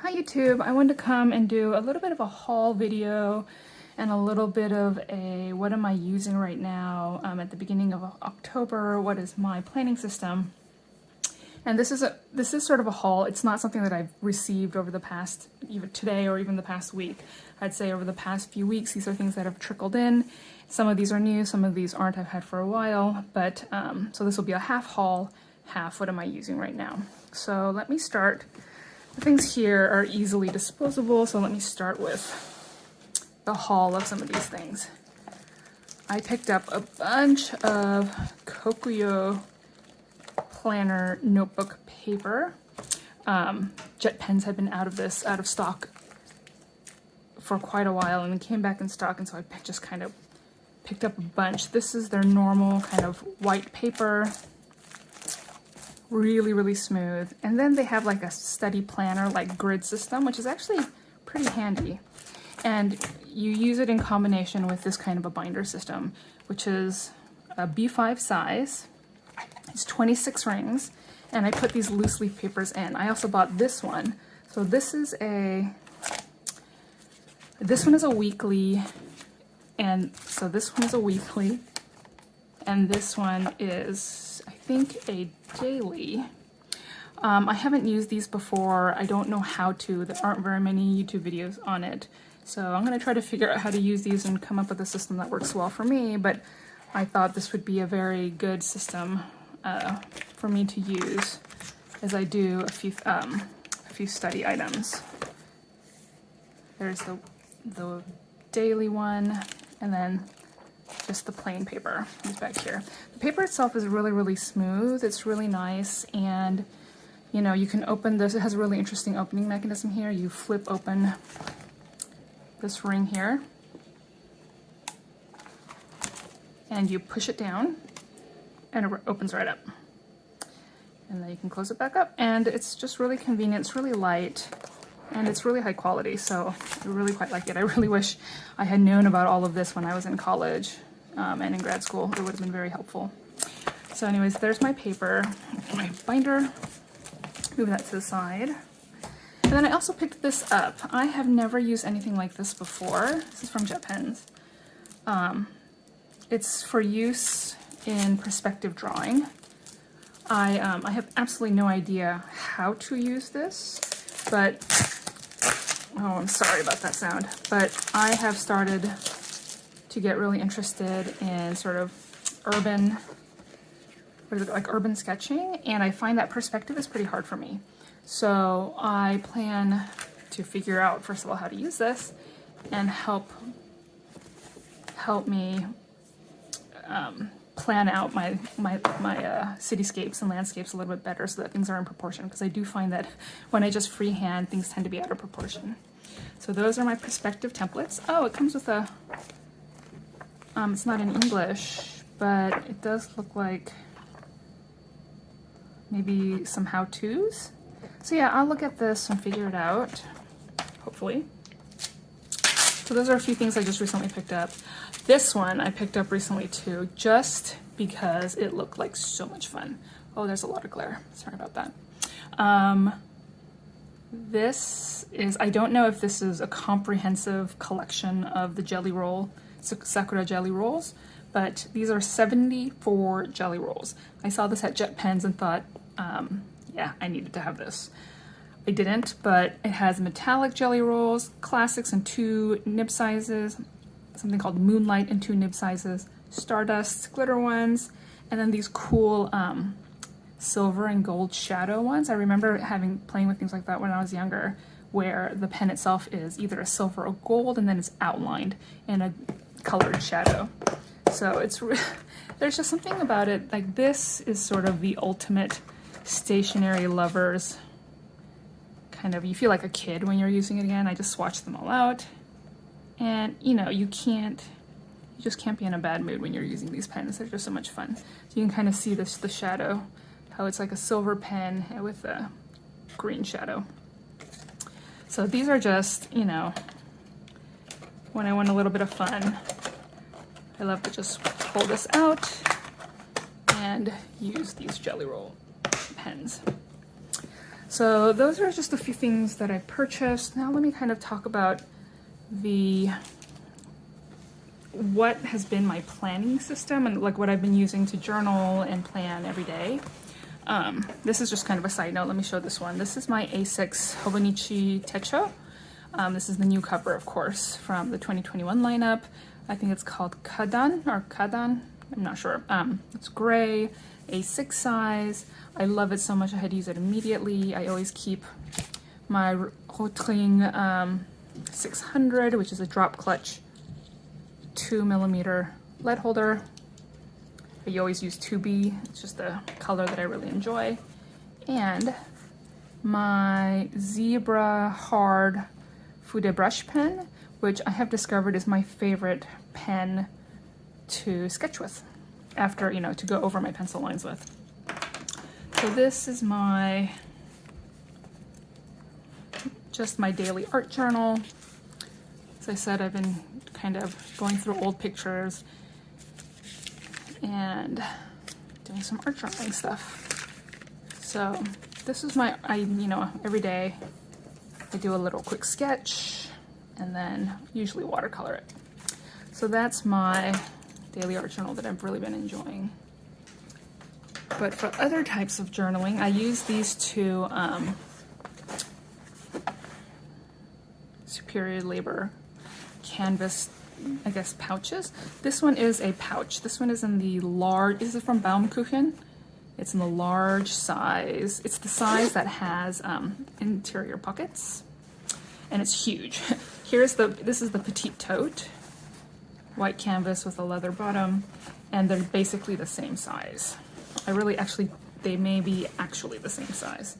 Hi YouTube, I wanted to come and do a little bit of a haul video and a little bit of a what am I using right now at the beginning of October, what is my planning system. And this is sort of a haul. It's not something that I've received over the past, even today or even the past week. I'd say over the past few weeks, these are things that have trickled in. Some of these are new, some of these aren't, I've had for a while, but so this will be a half haul, half what am I using right now. So let me start. The things here are easily disposable, so let me start with the haul of some of these things. I picked up a bunch of Kokuyo planner notebook paper. Jet pens had been out of stock for quite a while and came back in stock, and so I just kind of picked up a bunch. This is their normal kind of white paper. Really smooth. And then they have like a study planner like grid system, which is actually pretty handy. And you use it in combination with this kind of a binder system, which is a B5 size. It's 26 rings, and I put these loose leaf papers in. I also bought this one. So this one is a weekly, and so this one is a weekly, and this one is, I think, a daily. I haven't used these before. I don't know how to. There aren't very many YouTube videos on it. So I'm going to try to figure out how to use these and come up with a system that works well for me, but I thought this would be a very good system for me to use as I do a few study items. There's the daily one, and then just the plain paper is back here. The paper itself is really smooth. It's really nice, and you know, you can open this. It has a really interesting opening mechanism here. You flip open this ring here, and you push it down, and it opens right up. And then you can close it back up, and it's just really convenient. It's really light, and it's really high quality, so I really quite like it. I really wish I had known about all of this when I was in college and in grad school. It would have been very helpful. So anyways, there's my paper, my binder. Move that to the side. And then I also picked this up. I have never used anything like this before. This is from Jet Pens. It's for use in perspective drawing. I have absolutely no idea how to use this, but oh, I'm sorry about that sound. But I have started to get really interested in sort of urban sketching, and I find that perspective is pretty hard for me. So I plan to figure out, first of all, how to use this and help me plan out my cityscapes and landscapes a little bit better so that things are in proportion, because I do find that when I just freehand, things tend to be out of proportion. So those are my perspective templates. Oh, it comes with a, it's not in English, but it does look like maybe some how-tos. So yeah, I'll look at this and figure it out, hopefully. So those are a few things I just recently picked up. This one I picked up recently too, just because it looked like so much fun. Oh, there's a lot of glare. Sorry about that. This is, I don't know if this is a comprehensive collection of the jelly roll, Sakura jelly rolls, but these are 74 jelly rolls. I saw this at Jet Pens and thought, yeah, I needed to have this. I didn't, but it has metallic jelly rolls, classics in 2 nib sizes, something called Moonlight in 2 nib sizes, Stardust glitter ones, and then these cool silver and gold shadow ones. I remember playing with things like that when I was younger, where the pen itself is either a silver or gold, and then it's outlined in a colored shadow. So there's just something about it. Like, this is sort of the ultimate stationery lovers kind of, you feel like a kid when you're using it again. I just swatched them all out, and you know, you just can't be in a bad mood when you're using these pens. They're just so much fun. So you can kind of see the shadow, how it's like a silver pen with a green shadow. So these are just, you know, when I want a little bit of fun, I love to just pull this out and use these jelly roll pens. So those are just a few things that I purchased. Now let me kind of talk about what has been my planning system and like what I've been using to journal and plan every day. This is just kind of a side note. Let me show this one. This is my A6 Hobonichi Techo. This is the new cover, of course, from the 2021 lineup. I think it's called Kadan or Kadan. I'm not sure. It's gray, A6 size. I love it so much I had to use it immediately. I always keep my Rotring 600, which is a drop clutch 2mm lead holder. I always use 2B. It's just a color that I really enjoy. And my Zebra Hard Fude brush pen, which I have discovered is my favorite pen to sketch with after, you know, to go over my pencil lines with. So this is just my daily art journal. As I said, I've been kind of going through old pictures and doing some art journaling stuff. So this is every day I do a little quick sketch and then usually watercolor it. So that's my daily art journal that I've really been enjoying. But for other types of journaling, I use these two Superior Labor canvas, I guess, pouches. This one is a pouch. This one is in the large, this is from Baumkuchen. It's in the large size. It's the size that has interior pockets, and it's huge. This is the petite tote, white canvas with a leather bottom, and they're basically the same size. They may be actually the same size.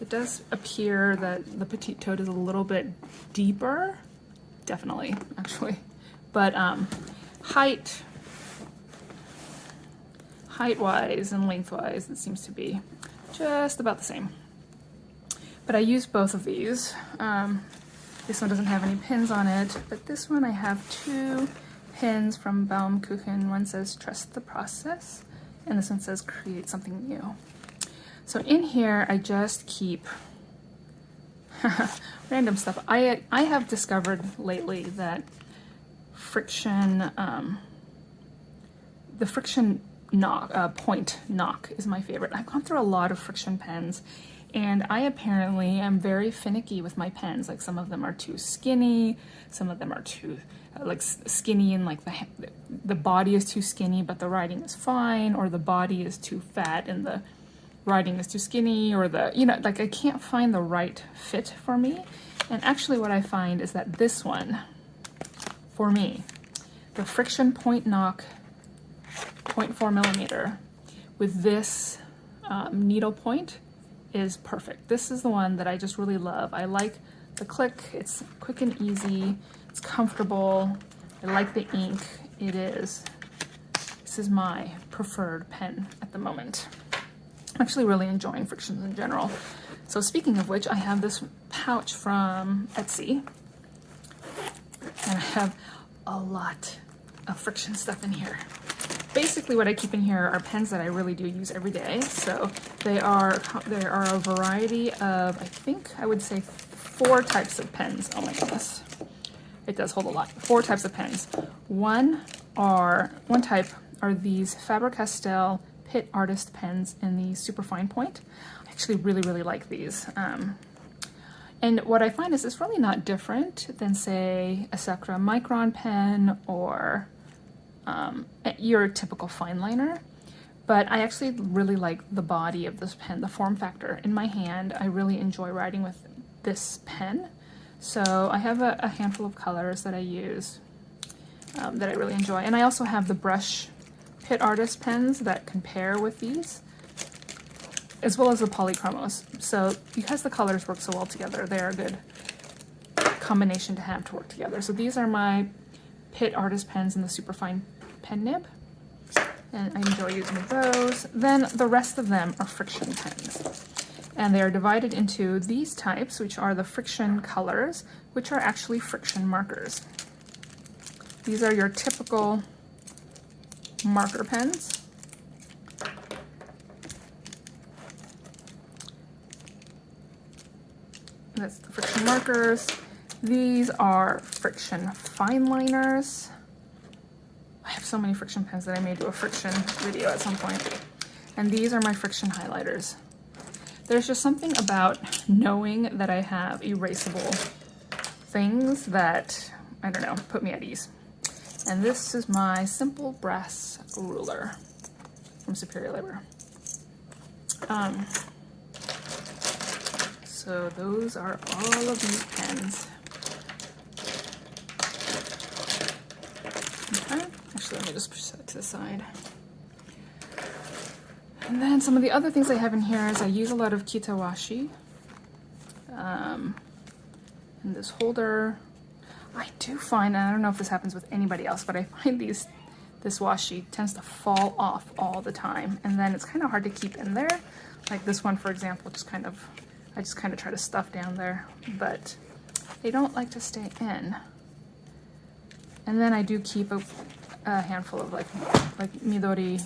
It does appear that the petite tote is a little bit deeper, definitely, actually. But height-wise and lengthwise, it seems to be just about the same. But I use both of these. This one doesn't have any pins on it, but this one I have 2 pins from Baumkuchen. One says trust the process, and this one says create something new. So in here, I just keep random stuff. I have discovered lately that the friction point knock is my favorite. I've gone through a lot of friction pens, and I apparently am very finicky with my pens. Like some of them are too skinny, some of them are too skinny and like the body is too skinny but the writing is fine, or the body is too fat and the writing is too skinny, or I can't find the right fit for me. And actually what I find is that this one, for me, the friction point knock 0.4mm with this needle point is perfect. This is the one that I just really love. I like the click, it's quick and easy, it's comfortable, I like the ink. This is my preferred pen at the moment. I'm actually really enjoying frictions in general. So speaking of which, I have this pouch from Etsy, and I have a lot of friction stuff in here. Basically what I keep in here are pens that I really do use every day. So there are a variety of, I think I would say 4 types of pens. Oh my goodness, it does hold a lot. 4 types of pens. One type are these Faber-Castell Pitt Artist pens in the super fine point. I actually really like these. And what I find is it's really not different than, say, a Sakura Micron pen or your typical fine liner. But I actually really like the body of this pen, the form factor. In my hand, I really enjoy writing with this pen. So I have a handful of colors that I use that I really enjoy. And I also have the brush Pitt Artist pens that can pair with these, as well as the polychromos. So because the colors work so well together, they're a good combination to have to work together. So these are my Pitt Artist pens in the superfine pen nib, and I enjoy using those. Then the rest of them are friction pens, and they are divided into these types, which are the friction colors, which are actually friction markers. These are your typical marker pens. that's the friction markers. These are friction fine liners. I have so many friction pens that I may do a friction video at some point. And these are my friction highlighters. There's just something about knowing that I have erasable things that, I don't know, put me at ease. And this is my simple brass ruler from Superior Labor. So those are all of these pens. Okay, actually let me just push that to the side. And then some of the other things I have in here is I use a lot of kitawashi. In this holder, I do find, and I don't know if this happens with anybody else, but I find this washi tends to fall off all the time, and then it's kind of hard to keep in there. Like this one, for example, I just kind of try to stuff down there, but they don't like to stay in. And then I do keep a handful of like Midori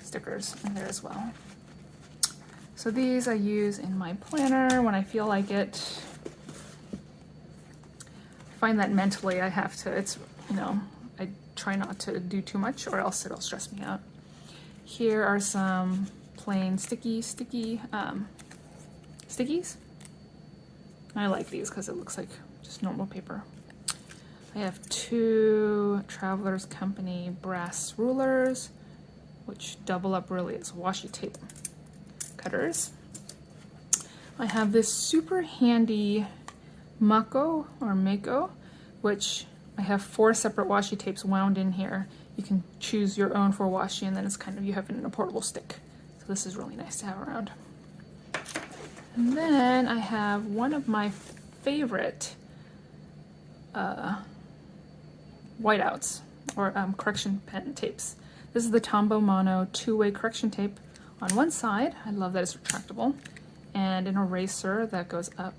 stickers in there as well. So these I use in my planner when I feel like it. I find that mentally I have to, it's, you know, I try not to do too much or else it'll stress me out. Here are some plain stickies. I like these because it looks like just normal paper. I have 2 Traveler's Company brass rulers, which double up really as washi tape cutters. I have this super handy mako, which I have 4 separate washi tapes wound in here. You can choose your own for washi, and then it's kind of, you have it in a portable stick. So this is really nice to have around. And then I have one of my favorite whiteouts, or correction pen tapes. This is the Tombow Mono 2-way correction tape on one side. I love that it's retractable. And an eraser that goes up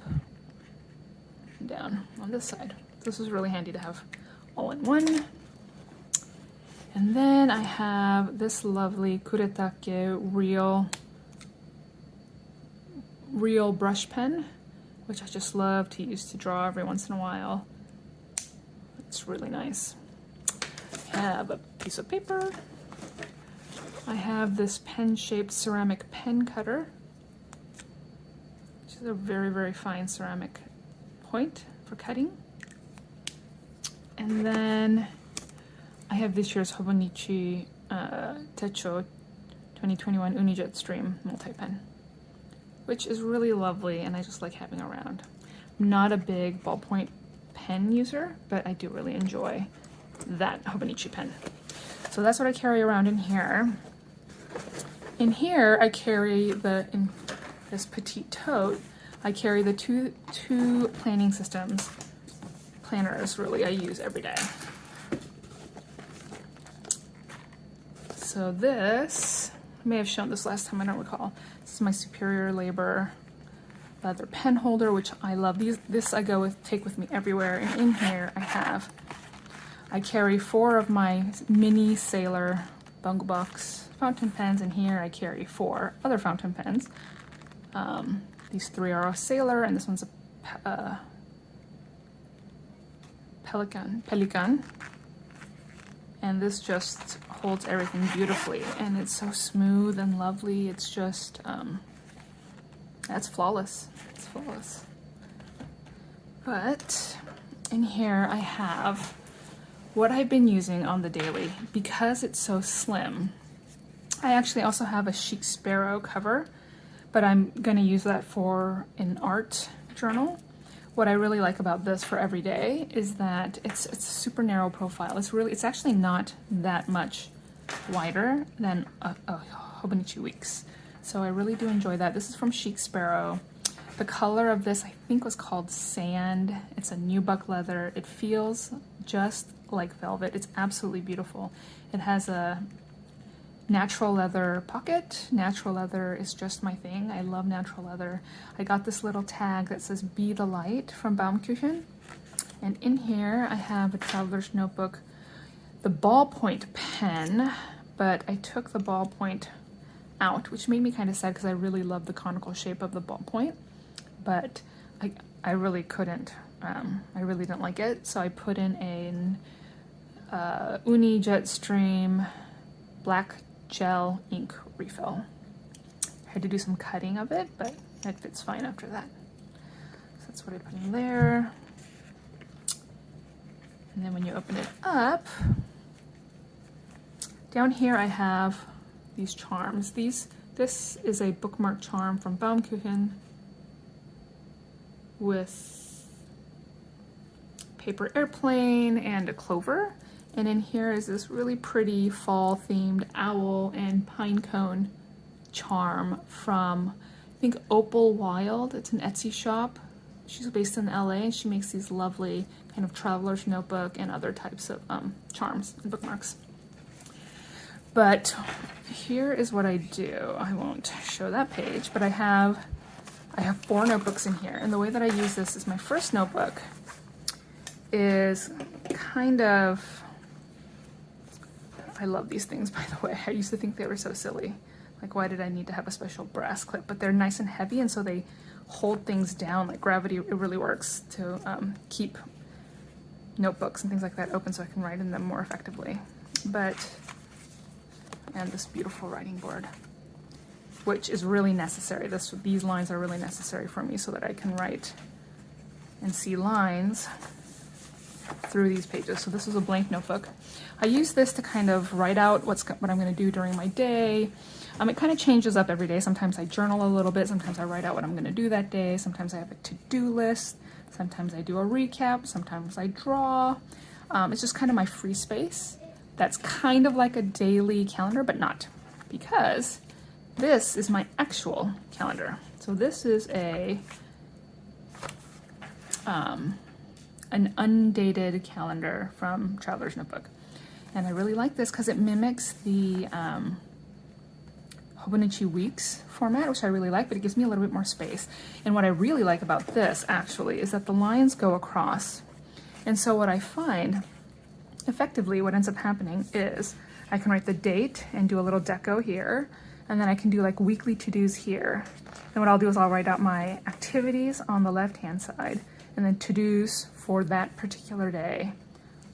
and down on this side. This is really handy to have all in one. And then I have this lovely Kuretake real brush pen, which I just love to use to draw every once in a while. It's really nice. I have a piece of paper. I have this pen-shaped ceramic pen cutter, which is a very, very fine ceramic point for cutting. And then I have this year's Hobonichi Techo 2021 Unijet Stream multi-pen, which is really lovely and I just like having around. I'm not a big ballpoint pen user, but I do really enjoy that Hobonichi pen. So that's what I carry around in here. In here I carry in this petite tote, I carry the two planning systems, planners really I use every day. So this, I may have shown this last time, I don't recall. This is my Superior Labor leather pen holder, which I love. This I take with me everywhere. And in here I carry 4 of my mini Sailor Bungle Box fountain pens, and here I carry 4 other fountain pens. These 3 are a Sailor, and this one's a Pelican. And this just holds everything beautifully, and it's so smooth and lovely. It's just, that's flawless. It's flawless. But in here I have what I've been using on the daily. Because it's so slim, I actually also have a Chic Sparrow cover, but I'm going to use that for an art journal. What I really like about this for every day is that it's a super narrow profile. It's actually not that much wider than a Hobonichi Weeks. So I really do enjoy that. This is from Chic Sparrow. The color of this I think was called Sand. It's a nubuck leather. It feels just like velvet. It's absolutely beautiful. It has a natural leather pocket. Natural leather is just my thing. I love natural leather. I got this little tag that says Be the Light from Baumkuchen. And in here I have a traveler's notebook, the ballpoint pen, but I took the ballpoint out, which made me kind of sad because I really love the conical shape of the ballpoint. But I really couldn't, I really didn't like it, so I put in an Uni Jetstream black gel ink refill. I had to do some cutting of it, but it fits fine after that. So that's what I put in there. And then when you open it up, down here I have these charms. This is a bookmark charm from Baumkuchen with paper airplane and a clover. And in here is this really pretty fall themed owl and pine cone charm from, I think, Opal Wild. It's an Etsy shop. She's based in LA and she makes these lovely kind of traveler's notebook and other types of charms and bookmarks. But here is what I do. I won't show that page, but I have 4 notebooks in here. And the way that I use this is my first notebook is kind of, I love these things, by the way. I used to think they were so silly. Like, why did I need to have a special brass clip? But they're nice and heavy, and so they hold things down like gravity. It really works to keep notebooks and things like that open so I can write in them more effectively. And this beautiful writing board, which is really necessary. These lines are really necessary for me so that I can write and see lines through these pages. So this is a blank notebook. I use this to kind of write out what I'm going to do during my day. It kind of changes up every day. Sometimes I journal a little bit. Sometimes I write out what I'm going to do that day. Sometimes I have a to-do list. Sometimes I do a recap. Sometimes I draw. It's just kind of my free space. That's kind of like a daily calendar, but not, because this is my actual calendar. So this is an undated calendar from Traveler's Notebook. And I really like this because it mimics the Hobonichi Weeks format, which I really like, but it gives me a little bit more space. And what I really like about this, actually, is that the lines go across. And so what I find, effectively, what ends up happening is I can write the date and do a little deco here, and then I can do like weekly to-dos here. And what I'll do is I'll write out my activities on the left-hand side, and then to-dos for that particular day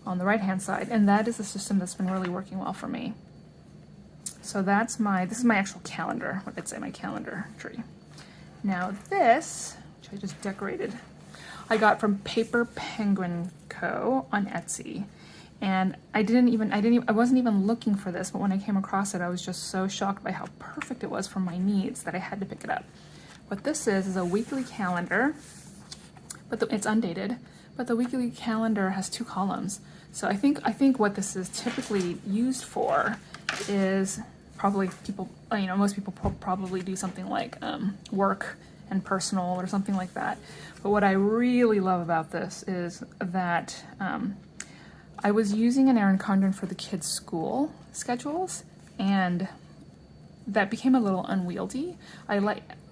on the right-hand side. And that is a system that's been really working well for me. So this is my actual calendar, what I'd say my calendar tree. Now this, which I just decorated, I got from Paper Penguin Co. on Etsy. And I wasn't even looking for this, but when I came across it, I was just so shocked by how perfect it was for my needs that I had to pick it up. What this is a weekly calendar, but it's undated, but the weekly calendar has 2 columns. So I think what this is typically used for is probably people, most people probably do something like work and personal or something like that. But what I really love about this is that I was using an Erin Condren for the kids' school schedules, and that became a little unwieldy. I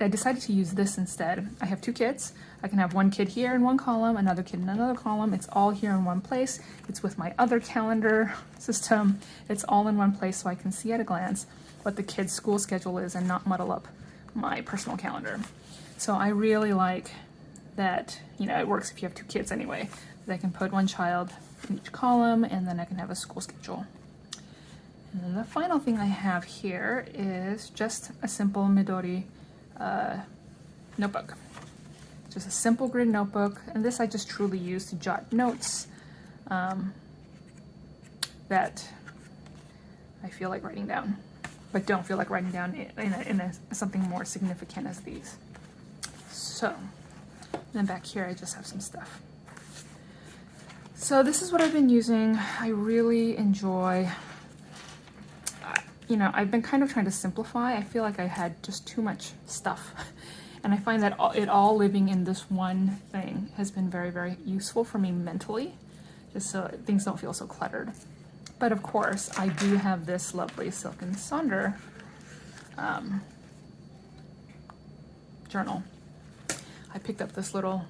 decided to use this instead. I have 2 kids. I can have one kid here in one column, another kid in another column. It's all here in one place. It's with my other calendar system. It's all in one place so I can see at a glance what the kids' school schedule is and not muddle up my personal calendar. So I really like that, it works if you have 2 kids anyway. That I can put one child in each column, and then I can have a school schedule. And then the final thing I have here is just a simple Midori notebook. Just a simple grid notebook, and this I just truly use to jot notes that I feel like writing down, but don't feel like writing down in something more significant as these. So, then back here I just have some stuff. So this is what I've been using. I really enjoy, I've been kind of trying to simplify. I feel like I had just too much stuff. And I find that it all living in this one thing has been very, very useful for me mentally, just so things don't feel so cluttered. But of course, I do have this lovely Silk and Sonder journal. I picked up this little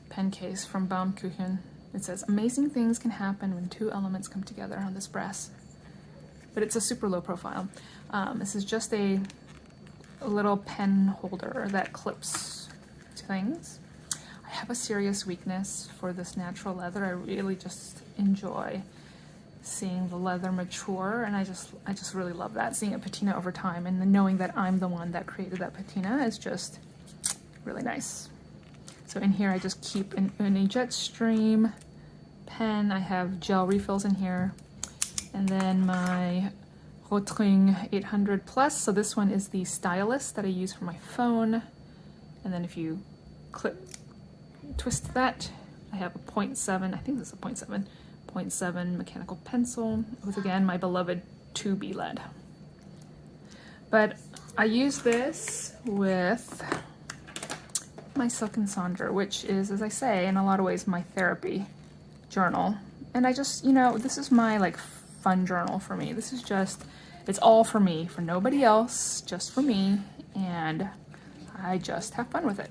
pen case from Baumkuchen. It says, "Amazing things can happen when 2 elements come together," on this brass. But it's a super low profile. This is just a little pen holder that clips to things. have a serious weakness for this natural leather. I really just enjoy seeing the leather mature, and I just really love that, seeing it patina over time, and then knowing that I'm the one that created that patina is just really nice. So in here I just keep an Jetstream pen. I have gel refills in here, and then my Rotring 800 Plus. So this one is the stylus that I use for my phone, and then if you twist that, I have a 0.7, I think this is a 0.7 mechanical pencil with, again, my beloved 2B lead. But I use this with my Silk and Sandra, which is, as I say, in a lot of ways my therapy journal. And I just, you know, this is my like fun journal for me. This is just, it's all for me, for nobody else, just for me, and I just have fun with it.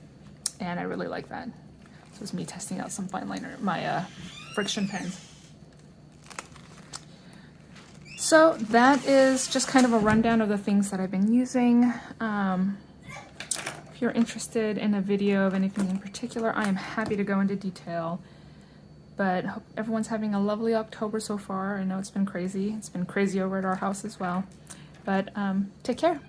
And I really like that. So it's me testing out some fine liner, my friction pens. So that is just kind of a rundown of the things that I've been using. If you're interested in a video of anything in particular, I am happy to go into detail. But hope everyone's having a lovely October so far. I know it's been crazy. It's been crazy over at our house as well. But take care.